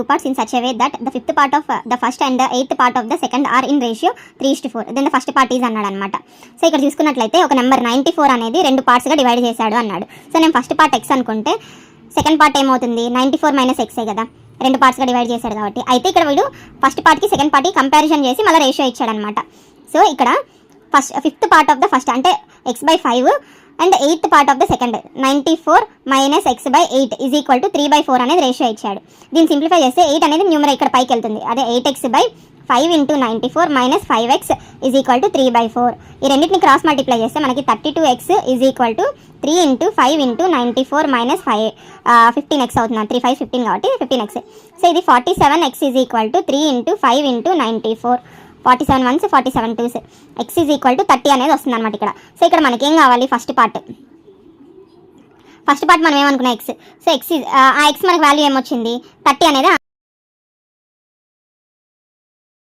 two parts in such a way that the fifth part of the first and the eighth part of the second are in ratio 3:4. Then the first part is అన్నాడు అనమాట. So ఇక్కడ చూసుకున్నట్లయితే ఒక number 94 అనేది 2 పార్ట్స్గా divide చేశాడు అన్నాడు. So నేను ఫస్ట్ పార్ట్ ఎక్స్ అనుకుంటే సెకండ్ పార్ట్ ఏమవుతుంది 94 - ఎక్సే కదా, 2 పార్ట్స్గా డివైడ్ చేశాడు కాబట్టి. అయితే ఇక్కడ వీడు ఫస్ట్ పార్ట్కి సెకండ్ పార్ట్కి కంపారిజన్ చేసి మళ్ళీ రేషియో ఇచ్చాడనమాట. సో ఇక్కడ fifth part of the first అంటే x/5 and eighth part of the second 94 - x/8 is equal to 3/4 అనేది రేషియో ఇచ్చాడు. దీన్ని సింప్లిఫై చేస్తే 8 అనేది న్యూమరేటర్ ఇక్కడ పైకి వెళ్తుంది. అదే 8x/5 × 94 - 5x is equal to 3/4. ఈ రెండింటిని క్రాస్ మల్టిప్లై చేస్తే మనకి 32x is equal to 3 × 5 × 94 - 5 15x అవుతుంది. 3 5 15 కాబట్టి 15x. సో ఇది 47x is equal to 3 × 5 × 94. 47 1s 47 2s x is equal to 30 అనేది వస్తుంది అనమాట ఇక్కడ. సో ఇక్కడ మనకి ఏం కావాలి, ఫస్ట్ పార్ట్ మనం ఏమనుకున్నాం ఎక్స్. సో ఎక్స్ ఆ ఎక్స్ మనకి వాల్యూ ఏమొచ్చింది 30 అనేది